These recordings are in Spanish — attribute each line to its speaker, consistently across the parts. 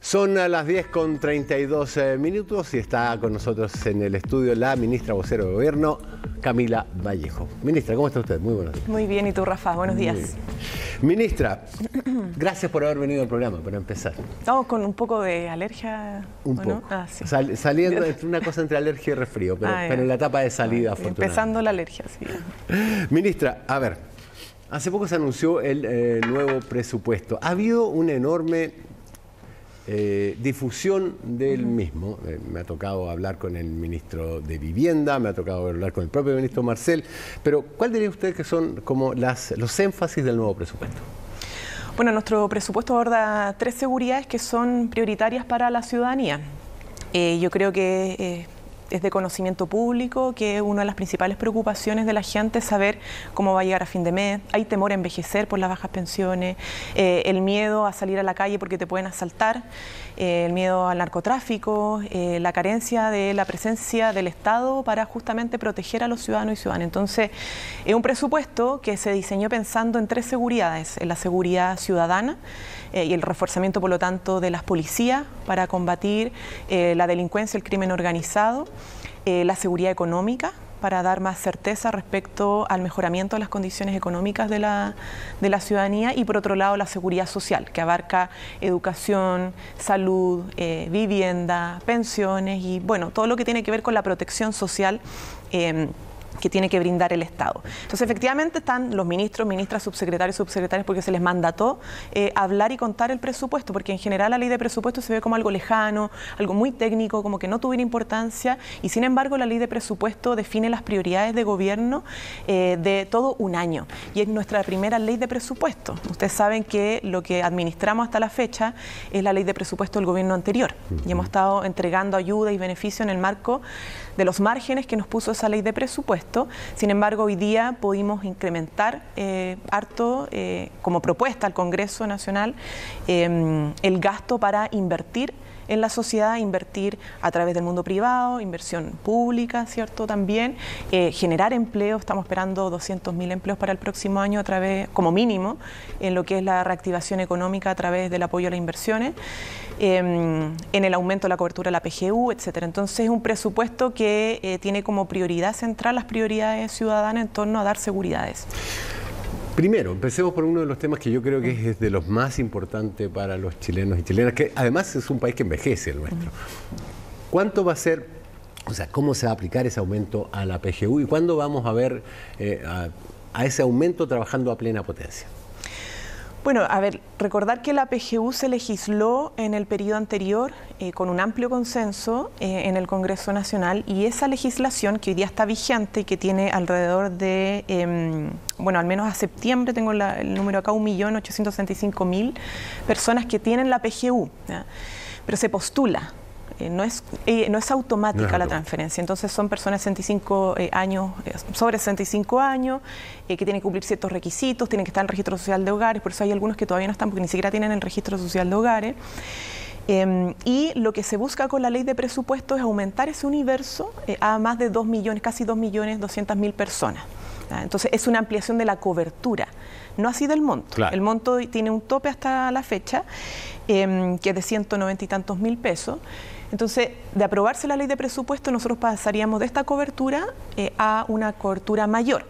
Speaker 1: Son a las 10:32 y está con nosotros en el estudio la ministra vocero de Gobierno, Camila Vallejo. Ministra, ¿cómo está usted? Muy buenos días.
Speaker 2: Muy bien, ¿y tú, Rafa? Buenos días.
Speaker 1: Ministra, gracias por haber venido al programa, para empezar.
Speaker 2: Estamos con un poco de alergia.
Speaker 1: Un poco.
Speaker 2: ¿No? Ah, sí.
Speaker 1: Saliendo entre una cosa entre alergia y resfrío, pero en la etapa de salida, afortunadamente.
Speaker 2: Empezando la alergia, sí.
Speaker 1: Ministra, a ver, hace poco se anunció el nuevo presupuesto. Ha habido una enorme difusión del mismo. Me ha tocado hablar con el ministro de Vivienda, me ha tocado hablar con el propio ministro Marcel, pero ¿cuál diría usted que son como los énfasis del nuevo presupuesto?
Speaker 2: Bueno, nuestro presupuesto aborda 3 seguridades que son prioritarias para la ciudadanía. Yo creo que es de conocimiento público que una de las principales preocupaciones de la gente es saber cómo va a llegar a fin de mes. Hay temor a envejecer por las bajas pensiones, el miedo a salir a la calle porque te pueden asaltar, el miedo al narcotráfico, la carencia de la presencia del Estado para justamente proteger a los ciudadanos y ciudadanas. Entonces, es un presupuesto que se diseñó pensando en 3 seguridades: en la seguridad ciudadana, y el reforzamiento, por lo tanto, de las policías para combatir la delincuencia, el crimen organizado, la seguridad económica para dar más certeza respecto al mejoramiento de las condiciones económicas de la ciudadanía, y por otro lado la seguridad social, que abarca educación, salud, vivienda, pensiones y bueno, todo lo que tiene que ver con la protección social que tiene que brindar el Estado. Entonces, efectivamente, están los ministros, ministras, subsecretarios, subsecretarias, porque se les mandató hablar y contar el presupuesto, porque en general la ley de presupuesto se ve como algo lejano, algo muy técnico, como que no tuviera importancia, y sin embargo la ley de presupuesto define las prioridades de gobierno de todo un año, y es nuestra primera ley de presupuesto. Ustedes saben que lo que administramos hasta la fecha es la ley de presupuesto del gobierno anterior, y hemos estado entregando ayuda y beneficio en el marco de los márgenes que nos puso esa ley de presupuesto. Sin embargo, hoy día pudimos incrementar harto, como propuesta al Congreso Nacional, el gasto para invertir en la sociedad, invertir a través del mundo privado, inversión pública, ¿cierto? También generar empleo. Estamos esperando 200.000 empleos para el próximo año a través, como mínimo, en lo que es la reactivación económica a través del apoyo a las inversiones, en el aumento de la cobertura de la PGU, etcétera. Entonces, es un presupuesto que tiene como prioridad central las prioridades ciudadanas en torno a dar seguridades.
Speaker 1: Primero, empecemos por uno de los temas que yo creo que es de los más importantes para los chilenos y chilenas, que además es un país que envejece, el nuestro. ¿Cuánto va a ser, o sea, cómo se va a aplicar ese aumento a la PGU y cuándo vamos a ver a ese aumento trabajando a plena potencia?
Speaker 2: Bueno, a ver, recordar que la PGU se legisló en el periodo anterior con un amplio consenso en el Congreso Nacional, y esa legislación que hoy día está vigente y que tiene alrededor de, bueno, al menos a septiembre, tengo el número acá, 1.865.000 personas que tienen la PGU, ¿ya? Pero se postula. No es automática la transferencia, entonces son personas de 65 años, sobre 65 años, que tienen que cumplir ciertos requisitos, tienen que estar en el registro social de hogares, por eso hay algunos que todavía no están porque ni siquiera tienen el registro social de hogares. Y lo que se busca con la ley de presupuesto es aumentar ese universo a más de 2 millones, casi 2.200.000 personas. Entonces es una ampliación de la cobertura, no así del monto. Claro. El monto tiene un tope hasta la fecha, que es de 190 y tantos mil pesos. Entonces, de aprobarse la ley de presupuesto, nosotros pasaríamos de esta cobertura a una cobertura mayor,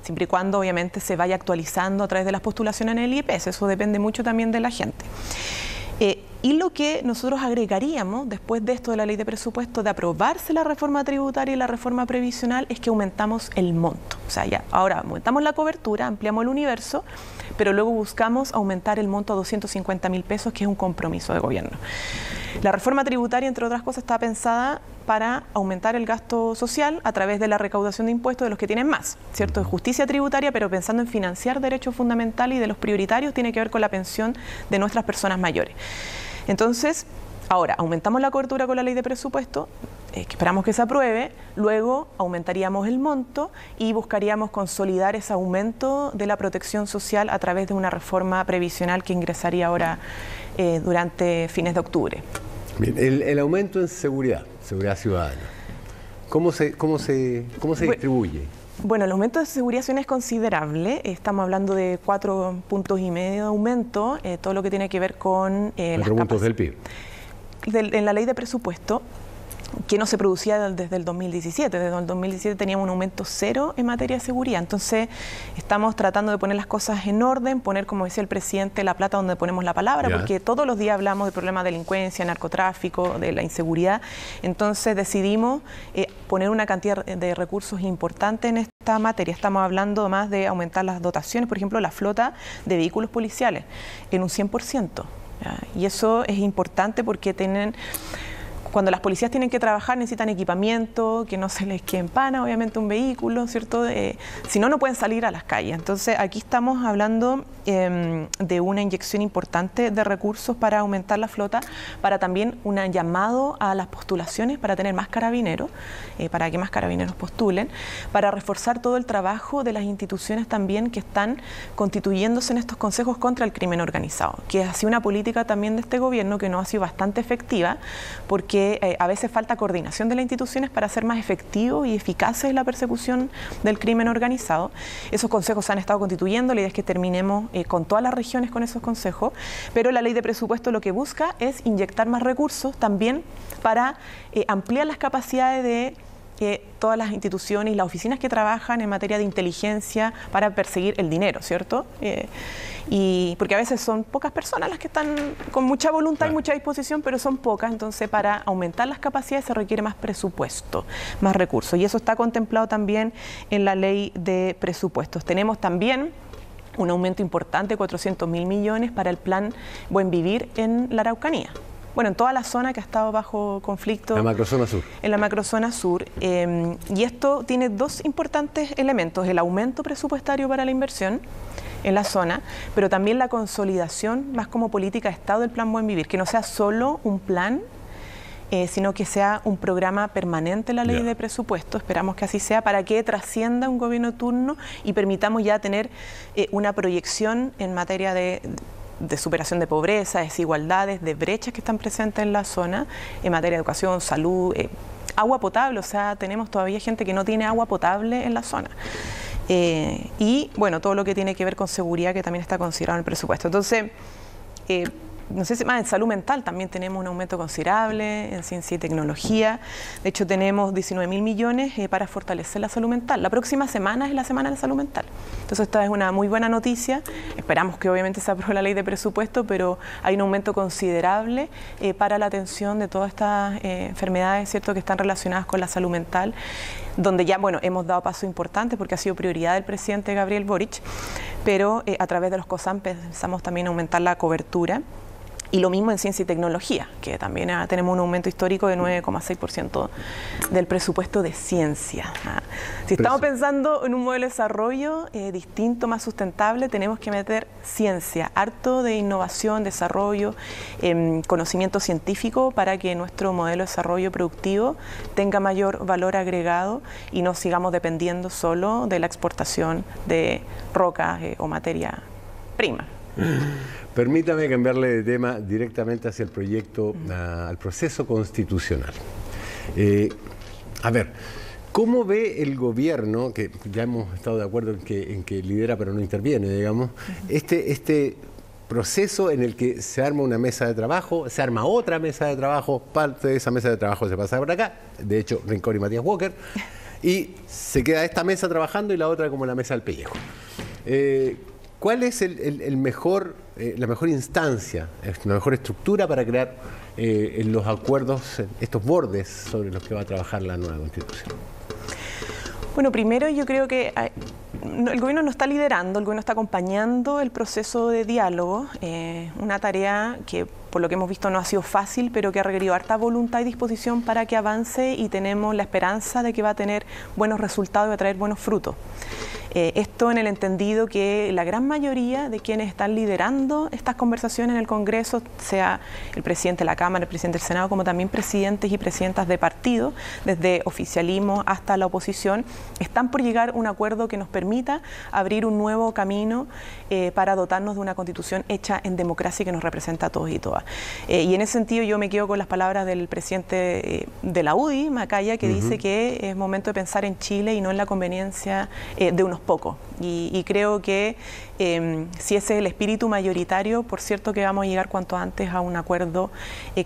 Speaker 2: siempre y cuando obviamente se vaya actualizando a través de las postulaciones en el IEPS. Eso depende mucho también de la gente. Y lo que nosotros agregaríamos después de esto de la ley de presupuesto, de aprobarse la reforma tributaria y la reforma previsional, es que aumentamos el monto. O sea, ya ahora aumentamos la cobertura, ampliamos el universo, pero luego buscamos aumentar el monto a 250.000 pesos, que es un compromiso de gobierno. La reforma tributaria, entre otras cosas, está pensada para aumentar el gasto social a través de la recaudación de impuestos de los que tienen más, ¿cierto? De justicia tributaria, pero pensando en financiar derechos fundamentales, y de los prioritarios tiene que ver con la pensión de nuestras personas mayores. Entonces, ahora aumentamos la cobertura con la ley de presupuesto, que esperamos que se apruebe, luego aumentaríamos el monto y buscaríamos consolidar ese aumento de la protección social a través de una reforma previsional que ingresaría ahora durante fines de octubre.
Speaker 1: Bien, el aumento en seguridad ciudadana, ¿cómo se distribuye?
Speaker 2: Bueno, el aumento de seguridad ciudadana es considerable. Estamos hablando de 4,5 puntos de aumento, todo lo que tiene que ver con
Speaker 1: 4 puntos del PIB.
Speaker 2: En la ley de presupuesto, que no se producía desde el 2017. Desde el 2017 teníamos un aumento cero en materia de seguridad. Entonces, estamos tratando de poner las cosas en orden, poner, como decía el presidente, la plata donde ponemos la palabra, porque todos los días hablamos de problemas de delincuencia, narcotráfico, de la inseguridad. Entonces, decidimos poner una cantidad de recursos importantes en esta materia. Estamos hablando más de aumentar las dotaciones, por ejemplo, la flota de vehículos policiales en un 100%. ¿Ya? Y eso es importante porque cuando las policías tienen que trabajar necesitan equipamiento, que no se les quede en pana, obviamente, un vehículo, ¿cierto? Si no, no pueden salir a las calles. Entonces, aquí estamos hablando de una inyección importante de recursos para aumentar la flota, para también un llamado a las postulaciones, para tener más carabineros, para que más carabineros postulen, para reforzar todo el trabajo de las instituciones también que están constituyéndose en estos consejos contra el crimen organizado, que ha sido una política también de este gobierno que no ha sido bastante efectiva, porque a veces falta coordinación de las instituciones para ser más efectivos y eficaces en la persecución del crimen organizado. Esos consejos se han estado constituyendo, la idea es que terminemos con todas las regiones con esos consejos, pero la ley de presupuesto lo que busca es inyectar más recursos también para ampliar las capacidades de todas las instituciones y las oficinas que trabajan en materia de inteligencia para perseguir el dinero, ¿cierto? Y porque a veces son pocas personas las que están con mucha voluntad y mucha disposición, pero son pocas. Entonces, para aumentar las capacidades se requiere más presupuesto, más recursos, y eso está contemplado también en la ley de presupuestos. Tenemos también un aumento importante, 400.000 millones para el plan Buen Vivir en la Araucanía. Bueno, en toda la zona que ha estado bajo conflicto.
Speaker 1: La macrozona sur. En
Speaker 2: la macrozona sur. Y esto tiene dos importantes elementos: el aumento presupuestario para la inversión en la zona, pero también la consolidación más como política de Estado del Plan Buen Vivir, que no sea solo un plan, sino que sea un programa permanente en la ley de presupuesto. Esperamos que así sea, para que trascienda un gobierno turno y permitamos ya tener una proyección en materia de superación de pobreza, desigualdades, de brechas que están presentes en la zona, en materia de educación, salud, agua potable. O sea, tenemos todavía gente que no tiene agua potable en la zona. Y bueno, todo lo que tiene que ver con seguridad, que también está considerado en el presupuesto. Entonces, no sé si más en salud mental también tenemos un aumento considerable, en ciencia y tecnología. De hecho, tenemos 19.000 millones para fortalecer la salud mental. La próxima semana es la Semana de la Salud Mental. Entonces, esta es una muy buena noticia. Esperamos que obviamente se apruebe la ley de presupuesto, pero hay un aumento considerable para la atención de todas estas enfermedades, ¿cierto?, que están relacionadas con la salud mental, donde ya, bueno, hemos dado pasos importantes porque ha sido prioridad del presidente Gabriel Boric, pero a través de los COSAM pensamos también aumentar la cobertura. Y lo mismo en ciencia y tecnología, que también tenemos un aumento histórico de 9,6% del presupuesto de ciencia. Si estamos pensando en un modelo de desarrollo distinto, más sustentable, tenemos que meter ciencia, harto de innovación, desarrollo, conocimiento científico, para que nuestro modelo de desarrollo productivo tenga mayor valor agregado y no sigamos dependiendo solo de la exportación de roca o materia prima.
Speaker 1: Permítame cambiarle de tema directamente hacia el proyecto, al proceso constitucional. A ver, ¿cómo ve el gobierno, que ya hemos estado de acuerdo en que lidera pero no interviene, digamos, este proceso en el que se arma una mesa de trabajo, se arma otra mesa de trabajo, parte de esa mesa de trabajo se pasa por acá, de hecho Rincón y Matías Walker, y se queda esta mesa trabajando y la otra como la mesa del pellejo? ¿Cuál es la mejor instancia, la mejor estructura para crear en los acuerdos estos bordes sobre los que va a trabajar la nueva Constitución?
Speaker 2: Bueno, primero yo creo que el gobierno no está liderando, el gobierno está acompañando el proceso de diálogo, una tarea que por lo que hemos visto no ha sido fácil, pero que ha requerido harta voluntad y disposición para que avance, y tenemos la esperanza de que va a tener buenos resultados y va a traer buenos frutos. Esto en el entendido que la gran mayoría de quienes están liderando estas conversaciones en el Congreso, sea el presidente de la Cámara, el presidente del Senado, como también presidentes y presidentas de partido, desde oficialismo hasta la oposición, están por llegar a un acuerdo que nos permita abrir un nuevo camino para dotarnos de una constitución hecha en democracia y que nos representa a todos y todas. Y en ese sentido yo me quedo con las palabras del presidente de la UDI, Macaya, que dice que es momento de pensar en Chile y no en la conveniencia de unos pocos. Y creo que si ese es el espíritu mayoritario, por cierto que vamos a llegar cuanto antes a un acuerdo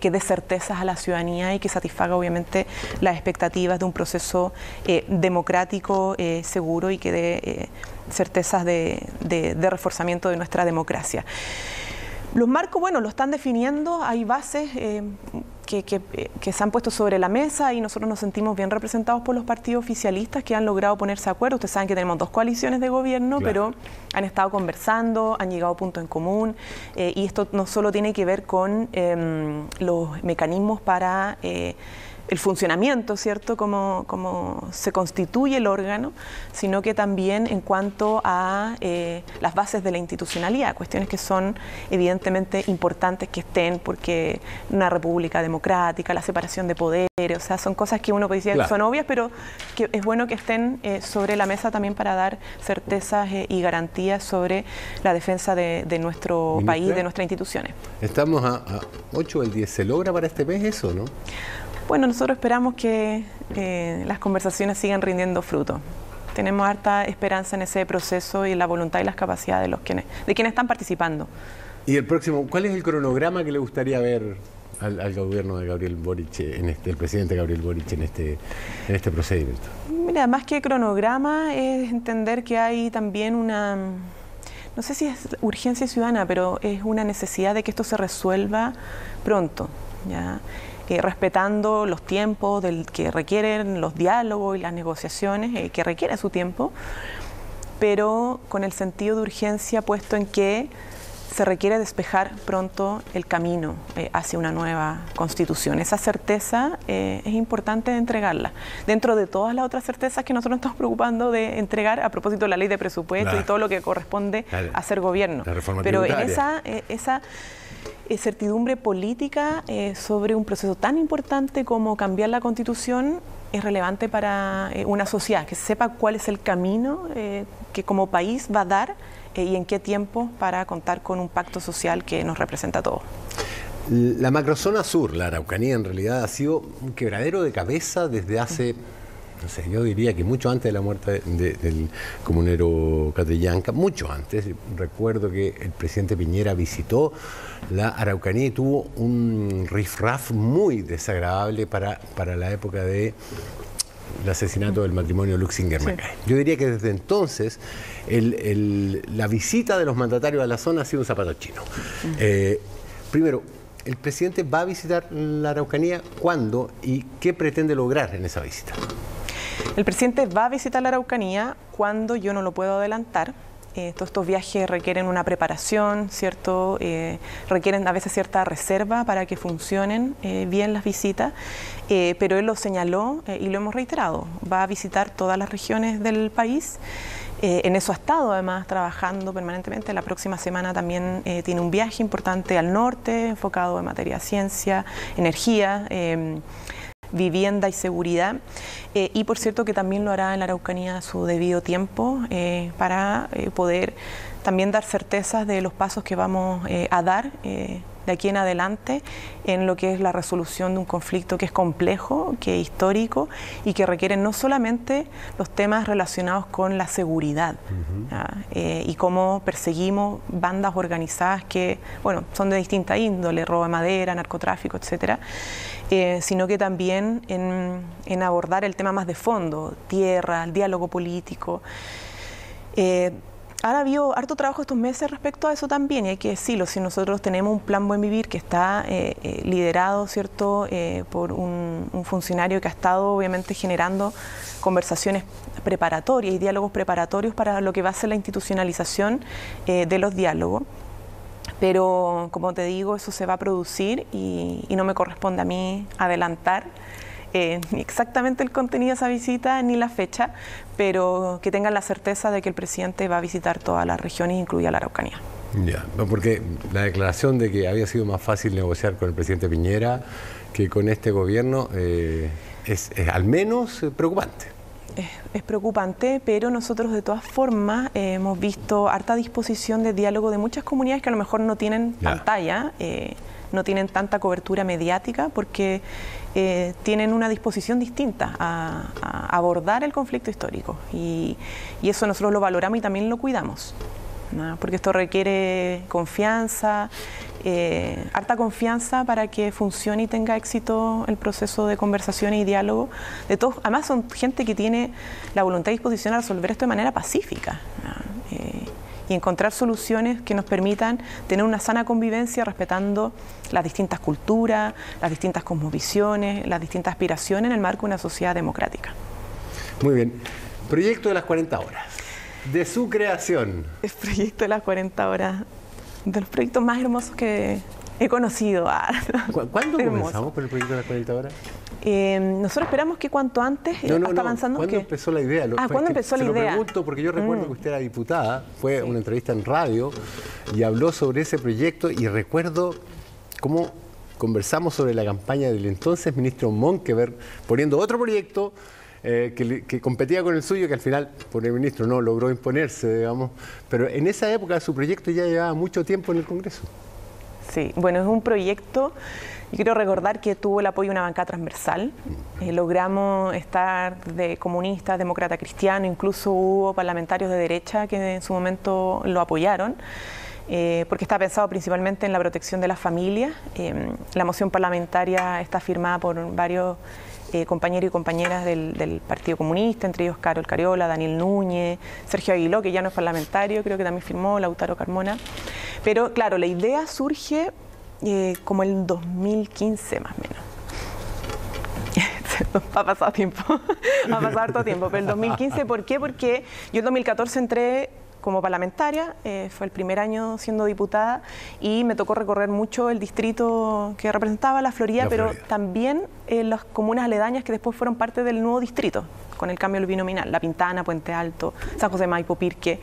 Speaker 2: que dé certezas a la ciudadanía y que satisfaga obviamente las expectativas de un proceso democrático, seguro y que dé certezas de reforzamiento de nuestra democracia. Los marcos, bueno, lo están definiendo, hay bases que se han puesto sobre la mesa y nosotros nos sentimos bien representados por los partidos oficialistas que han logrado ponerse de acuerdo. Ustedes saben que tenemos 2 coaliciones de gobierno, claro, pero han estado conversando, han llegado a puntos en común y esto no solo tiene que ver con los mecanismos para el funcionamiento, ¿cierto?, cómo se constituye el órgano, sino que también en cuanto a las bases de la institucionalidad, cuestiones que son evidentemente importantes que estén, porque una república democrática, la separación de poderes, o sea, son cosas que uno puede decir que son obvias, pero que es bueno que estén sobre la mesa también para dar certezas y garantías sobre la defensa de nuestro país, de nuestras instituciones.
Speaker 1: Estamos a 8 del 10, ¿se logra para este mes eso, no?
Speaker 2: Bueno, nosotros esperamos que las conversaciones sigan rindiendo fruto. Tenemos harta esperanza en ese proceso y la voluntad y las capacidades de quienes están participando.
Speaker 1: Y el próximo, ¿cuál es el cronograma que le gustaría ver al gobierno de Gabriel Boric, el presidente Gabriel Boric en este procedimiento?
Speaker 2: Mira, más que cronograma es entender que hay también una, no sé si es urgencia ciudadana, pero es una necesidad de que esto se resuelva pronto, ¿ya? Respetando los tiempos que requieren los diálogos y las negociaciones, que requiere su tiempo, pero con el sentido de urgencia puesto en que se requiere despejar pronto el camino hacia una nueva constitución. Esa certeza es importante entregarla, dentro de todas las otras certezas que nosotros nos estamos preocupando de entregar a propósito de la ley de presupuesto y todo lo que corresponde a ser gobierno. Pero en esa certidumbre política sobre un proceso tan importante como cambiar la Constitución es relevante para una sociedad, que sepa cuál es el camino que como país va a dar y en qué tiempo para contar con un pacto social que nos representa a todos.
Speaker 1: La macrozona sur, la Araucanía, en realidad ha sido un quebradero de cabeza desde hace, no sé, yo diría que mucho antes de la muerte del comunero Catrillanca, mucho antes. Recuerdo que el presidente Piñera visitó la Araucanía y tuvo un rifraf muy desagradable para la época del asesinato del matrimonio Luxinger-Macay. Yo diría que desde entonces la visita de los mandatarios a la zona ha sido un zapato chino. Primero, ¿el presidente va a visitar la Araucanía? ¿Cuándo? ¿Y qué pretende lograr en esa visita?
Speaker 2: El presidente va a visitar la Araucanía cuando yo no lo puedo adelantar. Todos estos viajes requieren una preparación, ¿cierto? Requieren a veces cierta reserva para que funcionen bien las visitas, pero él lo señaló y lo hemos reiterado. Va a visitar todas las regiones del país. En eso ha estado además trabajando permanentemente. La próxima semana también tiene un viaje importante al norte, enfocado en materia de ciencia, energía, vivienda y seguridad, y por cierto que también lo hará en la Araucanía a su debido tiempo para poder también dar certezas de los pasos que vamos a dar de aquí en adelante en lo que es la resolución de un conflicto que es complejo, que es histórico y que requiere no solamente los temas relacionados con la seguridad y cómo perseguimos bandas organizadas que, bueno, son de distinta índole, robo de madera, narcotráfico, etcétera, sino que también en abordar el tema más de fondo, tierra, el diálogo político. Ahora ha habido harto trabajo estos meses respecto a eso también, y hay que decirlo, si nosotros tenemos un plan Buen Vivir que está liderado, ¿cierto?, por un funcionario que ha estado obviamente generando conversaciones preparatorias y diálogos preparatorios para lo que va a ser la institucionalización de los diálogos. Pero, como te digo, eso se va a producir y no me corresponde a mí adelantar ni exactamente el contenido de esa visita ni la fecha, pero que tengan la certeza de que el presidente va a visitar todas las regiones, incluida la Araucanía.
Speaker 1: Ya, porque la declaración de que había sido más fácil negociar con el presidente Piñera que con este gobierno es al menos preocupante.
Speaker 2: Es preocupante, pero nosotros de todas formas hemos visto harta disposición de diálogo de muchas comunidades que a lo mejor no tienen pantalla, no tienen tanta cobertura mediática, porque tienen una disposición distinta a abordar el conflicto histórico. Y eso nosotros lo valoramos y también lo cuidamos, ¿no? Porque esto requiere confianza, harta confianza para que funcione y tenga éxito el proceso de conversación y diálogo de todos. Además son gente que tiene la voluntad y disposición a resolver esto de manera pacífica, ¿no? Y encontrar soluciones que nos permitan tener una sana convivencia respetando las distintas culturas, las distintas cosmovisiones, las distintas aspiraciones en el marco de una sociedad democrática.
Speaker 1: Muy bien. Proyecto de las 40 horas. De su creación.
Speaker 2: El proyecto de las 40 horas, de los proyectos más hermosos que he conocido.
Speaker 1: ¿Cuándo comenzamos con el proyecto de las 40 horas?
Speaker 2: Nosotros esperamos que cuanto antes, hasta avanzando.
Speaker 1: ¿Cuándo empezó la idea?
Speaker 2: ¿Cuándo empezó la idea?
Speaker 1: Se lo pregunto porque yo recuerdo que usted era diputada, fue una entrevista en radio y habló sobre ese proyecto, y recuerdo cómo conversamos sobre la campaña del entonces ministro Monkeberg, poniendo otro proyecto que competía con el suyo, que al final por el ministro no logró imponerse, digamos, pero en esa época su proyecto ya llevaba mucho tiempo en el Congreso.
Speaker 2: Sí, bueno, es un proyecto, yo quiero recordar que tuvo el apoyo de una bancada transversal, logramos estar de comunistas, demócrata, cristiano, incluso hubo parlamentarios de derecha que en su momento lo apoyaron, porque está pensado principalmente en la protección de las familias. La moción parlamentaria está firmada por varios compañeros y compañeras del Partido Comunista, entre ellos Carol Cariola, Daniel Núñez, Sergio Aguiló, que ya no es parlamentario, creo que también firmó, Lautaro Carmona. Pero claro, la idea surge como el 2015 más o menos. Ha pasado tiempo, ha pasado harto tiempo, pero el 2015, ¿por qué? Porque yo en 2014 entré como parlamentaria, fue el primer año siendo diputada y me tocó recorrer mucho el distrito que representaba la Florida, pero también las comunas aledañas que después fueron parte del nuevo distrito, con el cambio binominal, La Pintana, Puente Alto, San José Maipo, Pirque.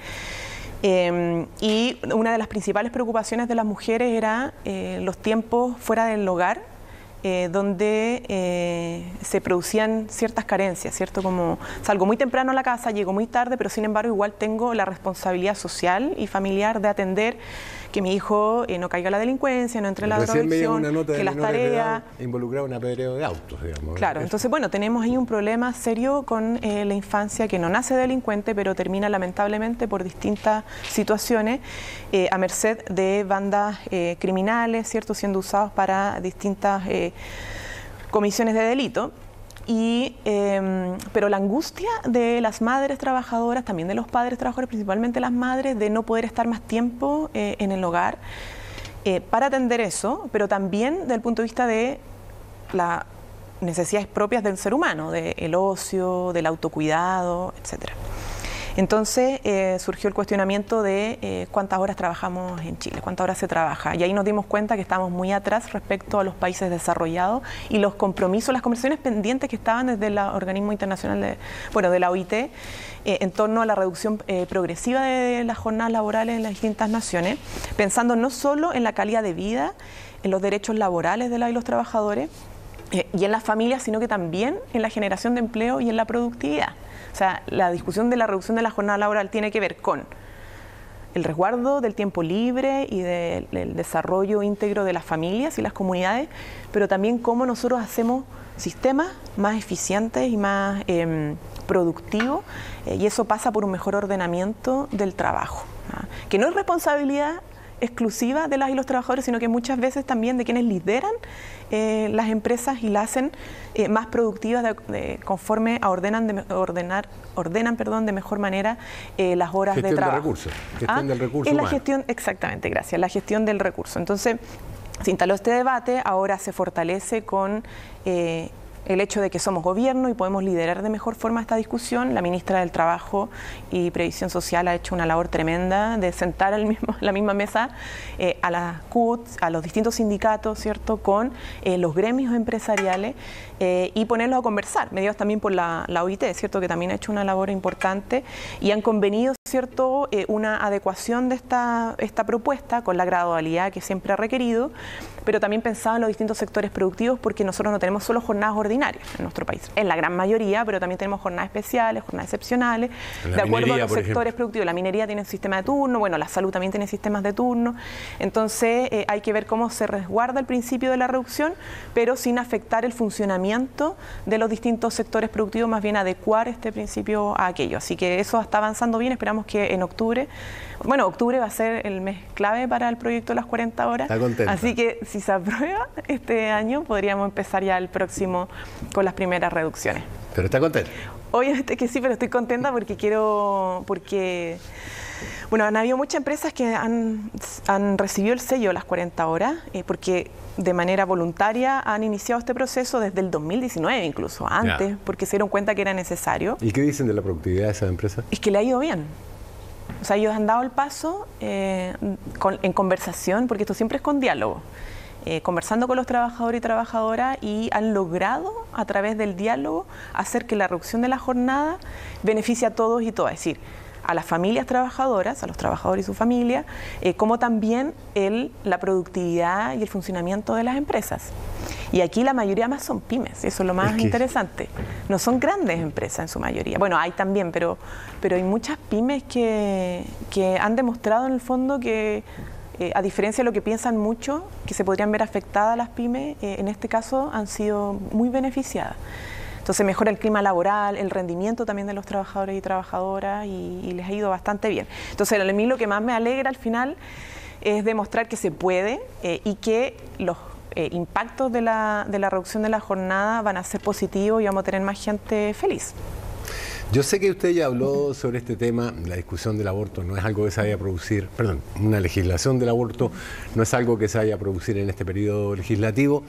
Speaker 2: Y una de las principales preocupaciones de las mujeres era los tiempos fuera del hogar, donde se producían ciertas carencias, ¿cierto? Como salgo muy temprano a la casa, llego muy tarde, pero sin embargo igual tengo la responsabilidad social y familiar de atender que mi hijo no caiga en la delincuencia, no entre en la drogadicción, que las tareas...
Speaker 1: involucraba un apedreo de autos, digamos.
Speaker 2: Claro, entonces bueno, tenemos ahí un problema serio con la infancia que no nace delincuente, pero termina lamentablemente por distintas situaciones a merced de bandas criminales, ¿cierto? Siendo usados para distintas comisiones de delito. Pero la angustia de las madres trabajadoras, también de los padres trabajadores, principalmente las madres, de no poder estar más tiempo en el hogar para atender eso, pero también desde el punto de vista de las necesidades propias del ser humano, del ocio, del autocuidado, etcétera. Entonces surgió el cuestionamiento de cuántas horas trabajamos en Chile, cuántas horas se trabaja. Y ahí nos dimos cuenta que estábamos muy atrás respecto a los países desarrollados y los compromisos, las conversaciones pendientes que estaban desde el organismo internacional, de la OIT, en torno a la reducción progresiva de las jornadas laborales en las distintas naciones, pensando no solo en la calidad de vida, en los derechos laborales de los trabajadores y en las familias, sino que también en la generación de empleo y en la productividad. O sea, la discusión de la reducción de la jornada laboral tiene que ver con el resguardo del tiempo libre y del desarrollo íntegro de las familias y las comunidades, pero también cómo nosotros hacemos sistemas más eficientes y más productivos, y eso pasa por un mejor ordenamiento del trabajo, ¿no? Que no es responsabilidad exclusiva de las y los trabajadores, sino que muchas veces también de quienes lideran las empresas y las hacen más productivas conforme a ordenan de mejor manera las horas de trabajo.
Speaker 1: Gestión del recurso humano.
Speaker 2: Gestión, exactamente, gracias, la gestión del recurso. Entonces, se instaló este debate, ahora se fortalece con el hecho de que somos gobierno y podemos liderar de mejor forma esta discusión. La ministra del Trabajo y Previsión Social ha hecho una labor tremenda de sentar la misma mesa a las CUT, a los distintos sindicatos, ¿cierto?, con los gremios empresariales y ponerlos a conversar, mediados también por la OIT, ¿cierto?, que también ha hecho una labor importante y han convenido, ¿cierto?, una adecuación de esta propuesta con la gradualidad que siempre ha requerido, pero también pensado en los distintos sectores productivos, porque nosotros no tenemos solo jornadas ordinarias en nuestro país, en la gran mayoría, pero también tenemos jornadas especiales, jornadas excepcionales, de acuerdo a los sectores productivos. La minería tiene un sistema de turno, bueno, la salud también tiene sistemas de turno, entonces hay que ver cómo se resguarda el principio de la reducción, pero sin afectar el funcionamiento de los distintos sectores productivos, más bien adecuar este principio a aquello. Así que eso está avanzando bien, esperamos que en octubre, bueno, octubre va a ser el mes clave para el proyecto de las 40 horas,
Speaker 1: está contenta.
Speaker 2: Así que si se aprueba este año, podríamos empezar ya el próximo con las primeras reducciones.
Speaker 1: ¿Pero está contenta?
Speaker 2: Obviamente que sí, pero estoy contenta porque bueno, han habido muchas empresas que han recibido el sello de las 40 horas, porque de manera voluntaria han iniciado este proceso desde el 2019, incluso antes, porque se dieron cuenta que era necesario.
Speaker 1: ¿Y qué dicen de la productividad de esas empresas?
Speaker 2: Es que le ha ido bien. O sea, ellos han dado el paso en conversación, porque esto siempre es con diálogo, conversando con los trabajadores y trabajadoras, y han logrado, a través del diálogo, hacer que la reducción de la jornada beneficie a todos y todas. Es decir, a las familias trabajadoras, a los trabajadores y su familia, como también la productividad y el funcionamiento de las empresas. Y aquí la mayoría más son pymes, eso es lo más interesante. No son grandes empresas en su mayoría. Bueno, hay también, pero hay muchas pymes que han demostrado en el fondo que, a diferencia de lo que piensan muchos, que se podrían ver afectadas las pymes, en este caso han sido muy beneficiadas. Entonces mejora el clima laboral, el rendimiento también de los trabajadores y trabajadoras y les ha ido bastante bien. Entonces a mí lo que más me alegra al final es demostrar que se puede y que los impactos de la reducción de la jornada van a ser positivos y vamos a tener más gente feliz.
Speaker 1: Yo sé que usted ya habló sobre este tema, la discusión del aborto no es algo que se vaya a producir, perdón, una legislación del aborto no es algo que se vaya a producir en este periodo legislativo,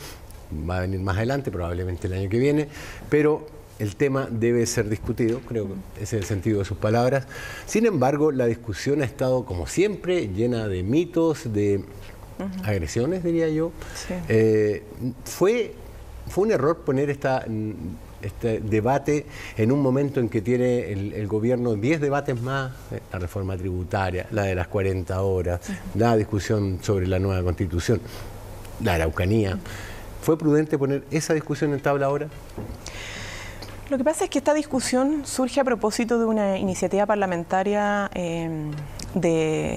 Speaker 1: va a venir más adelante, probablemente el año que viene, pero el tema debe ser discutido, creo que ese es el sentido de sus palabras. Sin embargo, la discusión ha estado, como siempre, llena de mitos, de agresiones, diría yo. Sí. Fue un error poner este debate en un momento en que tiene el gobierno 10 debates más, la reforma tributaria, la de las 40 horas, la discusión sobre la nueva constitución, la Araucanía. ¿Fue prudente poner esa discusión en tabla ahora?
Speaker 2: Lo que pasa es que esta discusión surge a propósito de una iniciativa parlamentaria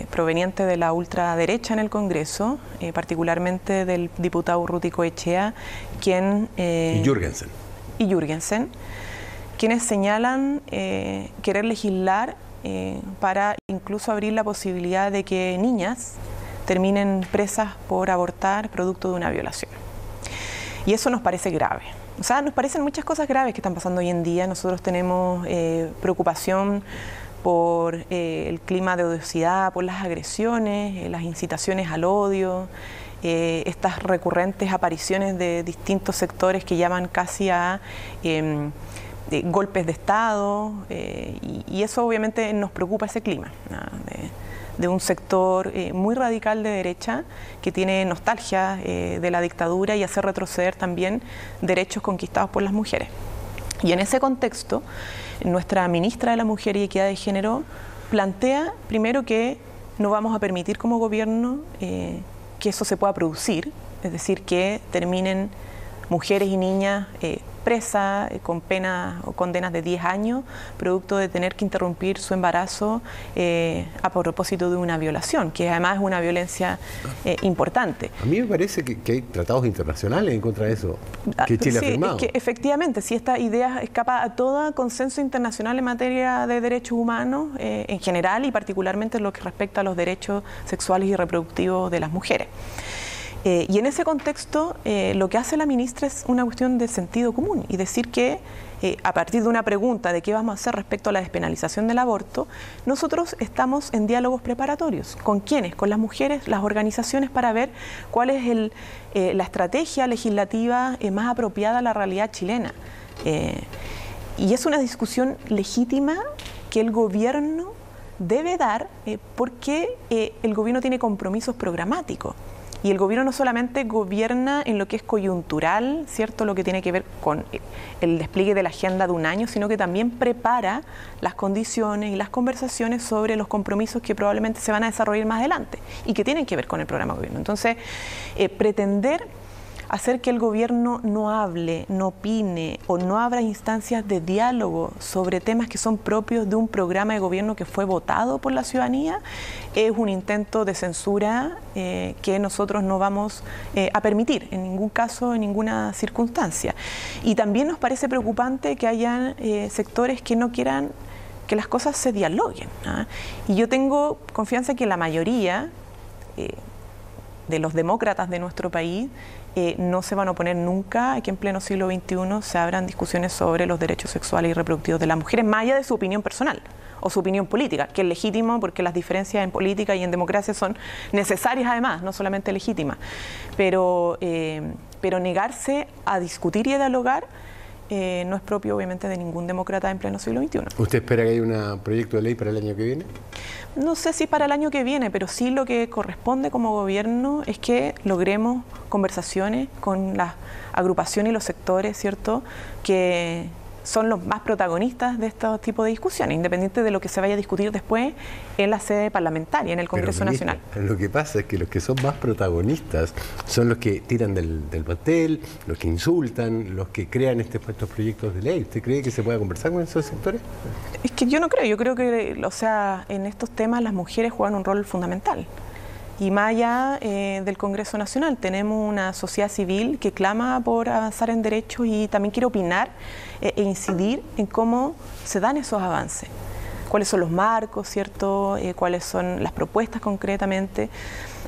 Speaker 2: proveniente de la ultraderecha en el Congreso, particularmente del diputado Urruti Coechea, y Jürgensen, quienes señalan querer legislar para incluso abrir la posibilidad de que niñas terminen presas por abortar producto de una violación. Y eso nos parece grave. O sea, nos parecen muchas cosas graves que están pasando hoy en día. Nosotros tenemos preocupación por el clima de odiosidad, por las agresiones, las incitaciones al odio, estas recurrentes apariciones de distintos sectores que llaman casi a golpes de Estado, y eso obviamente nos preocupa, ese clima, ¿no? de un sector muy radical de derecha que tiene nostalgia de la dictadura y hace retroceder también derechos conquistados por las mujeres. Y en ese contexto, nuestra ministra de la Mujer y Equidad de Género plantea primero que no vamos a permitir como gobierno que eso se pueda producir, es decir, que terminen mujeres y niñas presas con penas o condenas de 10 años, producto de tener que interrumpir su embarazo a propósito de una violación, que además es una violencia importante.
Speaker 1: A mí me parece que hay tratados internacionales en contra de eso, que Chile ha firmado.
Speaker 2: Es que efectivamente, si esta idea escapa a todo consenso internacional en materia de derechos humanos en general y particularmente en lo que respecta a los derechos sexuales y reproductivos de las mujeres. Y en ese contexto, lo que hace la ministra es una cuestión de sentido común y decir que a partir de una pregunta de qué vamos a hacer respecto a la despenalización del aborto, nosotros estamos en diálogos preparatorios. ¿Con quiénes? Con las mujeres, las organizaciones, para ver cuál es la estrategia legislativa más apropiada a la realidad chilena. Y es una discusión legítima que el gobierno debe dar porque el gobierno tiene compromisos programáticos. Y el gobierno no solamente gobierna en lo que es coyuntural, ¿cierto?, lo que tiene que ver con el despliegue de la agenda de un año, sino que también prepara las condiciones y las conversaciones sobre los compromisos que probablemente se van a desarrollar más adelante y que tienen que ver con el programa de gobierno. Entonces, pretender hacer que el gobierno no hable, no opine o no abra instancias de diálogo sobre temas que son propios de un programa de gobierno que fue votado por la ciudadanía es un intento de censura que nosotros no vamos a permitir en ningún caso, en ninguna circunstancia. Y también nos parece preocupante que hayan sectores que no quieran que las cosas se dialoguen, ¿ah? Y yo tengo confianza que la mayoría de los demócratas de nuestro país no se van a oponer nunca a que en pleno siglo XXI se abran discusiones sobre los derechos sexuales y reproductivos de las mujeres, más allá de su opinión personal o su opinión política, que es legítimo porque las diferencias en política y en democracia son necesarias además, no solamente legítimas. Pero negarse a discutir y a dialogar no es propio obviamente de ningún demócrata en pleno siglo XXI.
Speaker 1: ¿Usted espera que haya un proyecto de ley para el año que viene?
Speaker 2: No sé si para el año que viene, pero sí lo que corresponde como gobierno es que logremos conversaciones con las agrupaciones y los sectores, ¿cierto?, que son los más protagonistas de estos tipos de discusiones, independiente de lo que se vaya a discutir después en la sede parlamentaria, en el Congreso Nacional.
Speaker 1: Lo que pasa es que los que son más protagonistas son los que tiran del pastel, los que insultan, los que crean estos proyectos de ley. ¿Usted cree que se pueda conversar con esos sectores?
Speaker 2: Es que yo no creo, yo creo que, o sea, en estos temas las mujeres juegan un rol fundamental. Y más allá del Congreso Nacional, tenemos una sociedad civil que clama por avanzar en derechos y también quiere opinar e incidir en cómo se dan esos avances. Cuáles son los marcos, ¿cierto? Cuáles son las propuestas concretamente.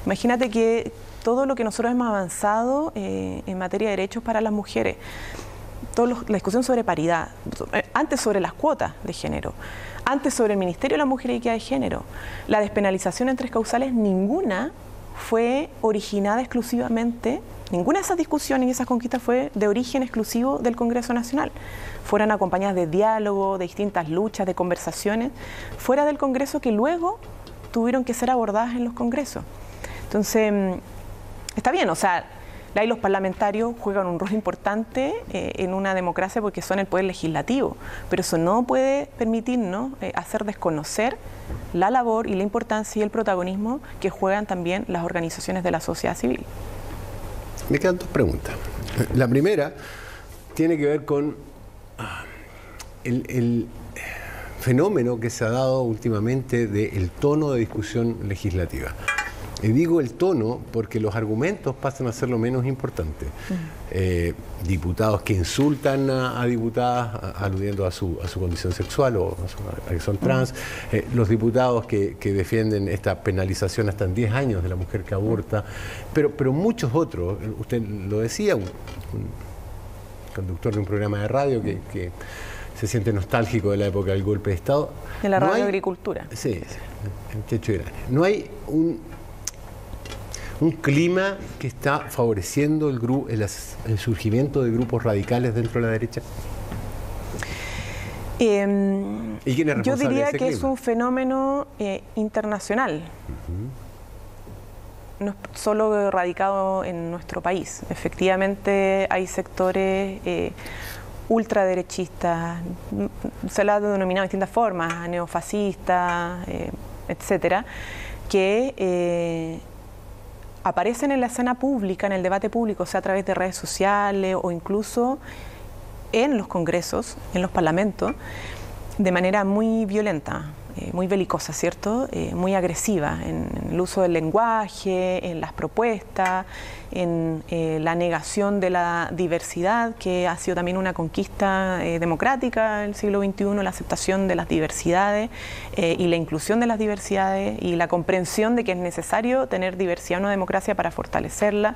Speaker 2: Imagínate que todo lo que nosotros hemos avanzado en materia de derechos para las mujeres, la discusión sobre paridad, antes sobre las cuotas de género, antes sobre el Ministerio de la Mujer y Equidad de Género, la despenalización en 3 causales, ninguna fue originada exclusivamente, ninguna de esas discusiones y esas conquistas fue de origen exclusivo del Congreso Nacional. Fueron acompañadas de diálogo, de distintas luchas, de conversaciones, fuera del Congreso que luego tuvieron que ser abordadas en los congresos. Entonces, está bien, o sea, ahí los parlamentarios juegan un rol importante en una democracia porque son el poder legislativo, pero eso no puede permitirnos hacer desconocer la labor y la importancia y el protagonismo que juegan también las organizaciones de la sociedad civil.
Speaker 1: Me quedan 2 preguntas. La primera tiene que ver con el fenómeno que se ha dado últimamente del tono de discusión legislativa. Y digo el tono porque los argumentos pasan a ser lo menos importante. Diputados que insultan a diputadas aludiendo a su condición sexual o a que son trans, los diputados que defienden esta penalización hasta en 10 años de la mujer que aborta, pero muchos otros. Usted lo decía, un conductor de un programa de radio que se siente nostálgico de la época del golpe de Estado.
Speaker 2: De la radio Agricultura.
Speaker 1: Sí, en Checho Irán. No hay un clima que está favoreciendo el surgimiento de grupos radicales dentro de la derecha.
Speaker 2: ¿Y quién es responsable? Yo diría que es un fenómeno internacional, no es solo radicado en nuestro país. Efectivamente hay sectores ultraderechistas, se la ha denominado de distintas formas, neofascistas, etcétera, que aparecen en la escena pública, en el debate público, sea a través de redes sociales o incluso en los congresos, en los parlamentos, de manera muy violenta. muy belicosa, ¿cierto? Muy agresiva en el uso del lenguaje, en las propuestas, en la negación de la diversidad, que ha sido también una conquista democrática del siglo XXI, la aceptación de las diversidades y la inclusión de las diversidades y la comprensión de que es necesario tener diversidad en una democracia para fortalecerla.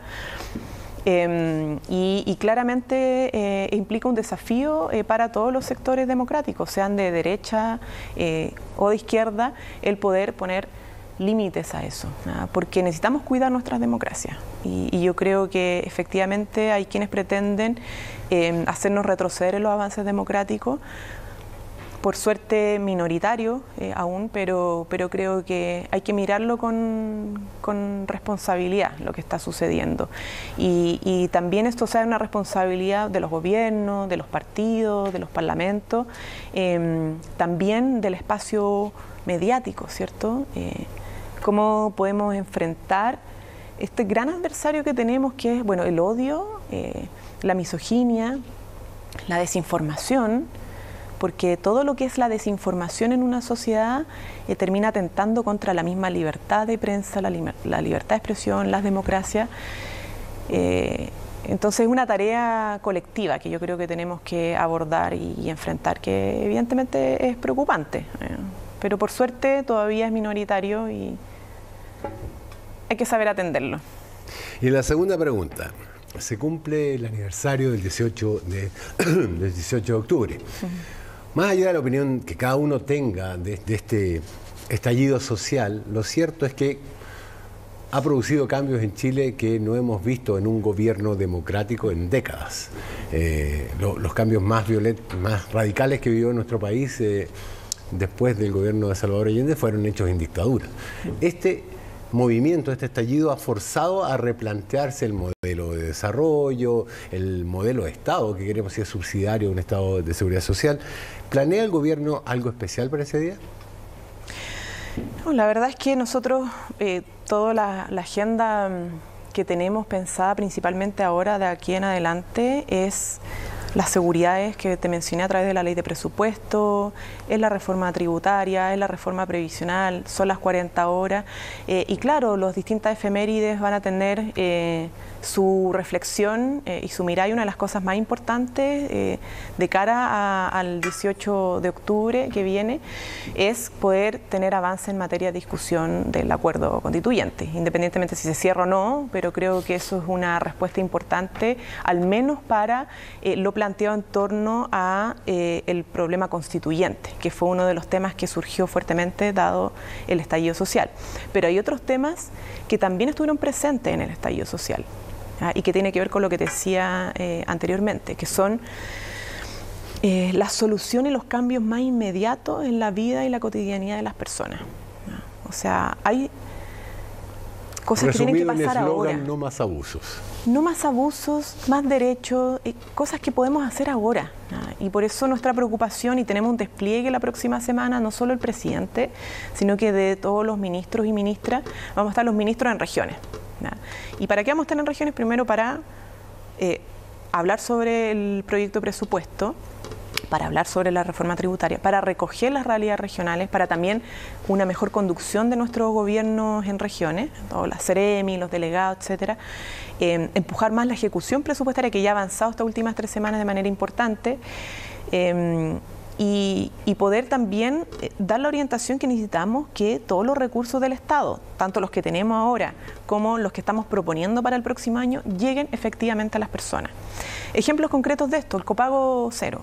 Speaker 2: Y claramente implica un desafío para todos los sectores democráticos, sean de derecha o de izquierda, el poder poner límites a eso, ¿no? Porque necesitamos cuidar nuestras democracias y yo creo que efectivamente hay quienes pretenden hacernos retroceder en los avances democráticos, por suerte minoritario aún, pero creo que hay que mirarlo con responsabilidad lo que está sucediendo. Y también esto sea una responsabilidad de los gobiernos, de los partidos, de los parlamentos, también del espacio mediático, ¿cierto? ¿Cómo podemos enfrentar este gran adversario que tenemos, que es, bueno, el odio, la misoginia, la desinformación? Porque todo lo que es la desinformación en una sociedad termina atentando contra la misma libertad de prensa, la libertad de expresión, las democracias. Entonces es una tarea colectiva que yo creo que tenemos que abordar y enfrentar, que evidentemente es preocupante, pero por suerte todavía es minoritario y hay que saber atenderlo.
Speaker 1: Y la segunda pregunta. Se cumple el aniversario del 18 de octubre. Más allá de la opinión que cada uno tenga de este estallido social, lo cierto es que ha producido cambios en Chile que no hemos visto en un gobierno democrático en décadas. Los cambios más violentos, más radicales que vivió nuestro país después del gobierno de Salvador Allende fueron hechos en dictadura. Este movimiento, este estallido ha forzado a replantearse el modelo de desarrollo, el modelo de Estado que queremos, si es subsidiario, un Estado de seguridad social. ¿Planea el gobierno algo especial para ese día?
Speaker 2: No, la verdad es que nosotros, toda la agenda que tenemos pensada principalmente ahora de aquí en adelante es las seguridades que te mencioné a través de la ley de presupuesto, es la reforma tributaria, es la reforma previsional, son las 40 horas y claro, los distintas efemérides van a tener su reflexión y su mirada, y una de las cosas más importantes de cara al 18 de octubre que viene es poder tener avance en materia de discusión del acuerdo constituyente, independientemente si se cierra o no, pero creo que eso es una respuesta importante, al menos para lo planteado en torno a el problema constituyente, que fue uno de los temas que surgió fuertemente dado el estallido social. Pero hay otros temas que también estuvieron presentes en el estallido social, y que tiene que ver con lo que te decía anteriormente, que son la solución y los cambios más inmediatos en la vida y la cotidianidad de las personas. O sea, hay cosas que tienen que pasar ahora.
Speaker 1: No más abusos.
Speaker 2: No más abusos, más derechos, cosas que podemos hacer ahora. Y por eso nuestra preocupación, y tenemos un despliegue la próxima semana, no solo el presidente, sino que de todos los ministros y ministras, vamos a estar los ministros en regiones. ¿Y para qué vamos a estar en regiones? Primero para hablar sobre el proyecto de presupuesto, para hablar sobre la reforma tributaria, para recoger las realidades regionales, para también una mejor conducción de nuestros gobiernos en regiones, todas las CEREMI, los delegados, etcétera, empujar más la ejecución presupuestaria, que ya ha avanzado estas últimas 3 semanas de manera importante, y poder también dar la orientación que necesitamos, que todos los recursos del Estado, tanto los que tenemos ahora como los que estamos proponiendo para el próximo año, lleguen efectivamente a las personas. Ejemplos concretos de esto: el copago cero.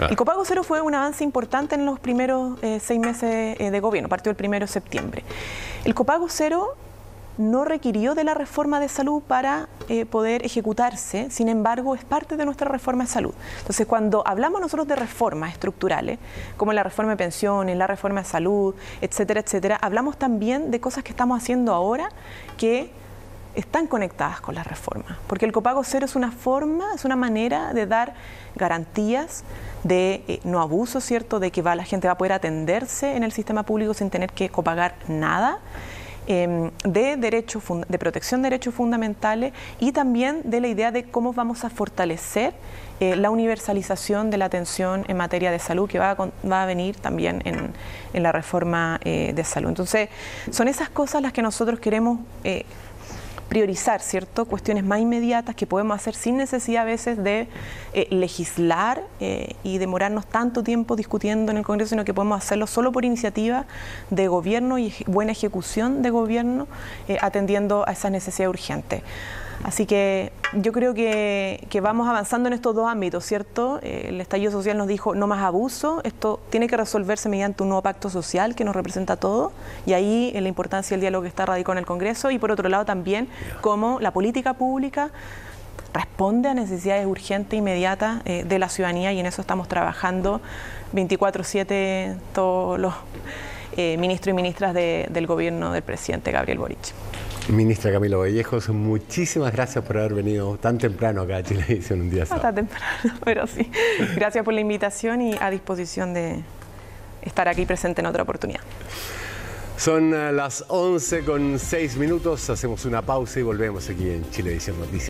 Speaker 2: El copago cero fue un avance importante en los primeros 6 meses de gobierno, partió el 1 de septiembre. El copago cero no requirió de la reforma de salud para poder ejecutarse, sin embargo es parte de nuestra reforma de salud. Entonces, cuando hablamos nosotros de reformas estructurales, como la reforma de pensiones, la reforma de salud, etcétera, etcétera, hablamos también de cosas que estamos haciendo ahora que están conectadas con la reforma, porque el copago cero es una forma, es una manera de dar garantías de no abuso, ¿cierto?, de que la gente va a poder atenderse en el sistema público sin tener que copagar nada, de protección de derechos fundamentales y también de la idea de cómo vamos a fortalecer la universalización de la atención en materia de salud que va a venir también en la reforma de salud. Entonces, son esas cosas las que nosotros queremos priorizar, ¿cierto? Cuestiones más inmediatas que podemos hacer sin necesidad a veces de legislar y demorarnos tanto tiempo discutiendo en el Congreso, sino que podemos hacerlo solo por iniciativa de gobierno y buena ejecución de gobierno, atendiendo a esas necesidades urgentes. Así que yo creo que vamos avanzando en estos dos ámbitos, ¿cierto? El estallido social nos dijo no más abuso, esto tiene que resolverse mediante un nuevo pacto social que nos representa a todos, y ahí la importancia del diálogo que está radicado en el Congreso, y por otro lado también cómo la política pública responde a necesidades urgentes e inmediatas de la ciudadanía, y en eso estamos trabajando 24/7 todos los ministros y ministras del gobierno del presidente Gabriel Boric.
Speaker 1: Ministra Camila Vallejos, muchísimas gracias por haber venido tan temprano acá a Chilevisión un día sábado.
Speaker 2: Tan temprano, pero sí. Gracias por la invitación y a disposición de estar aquí presente en otra oportunidad.
Speaker 1: Son las 11:06, hacemos una pausa y volvemos aquí en Chilevisión Noticias.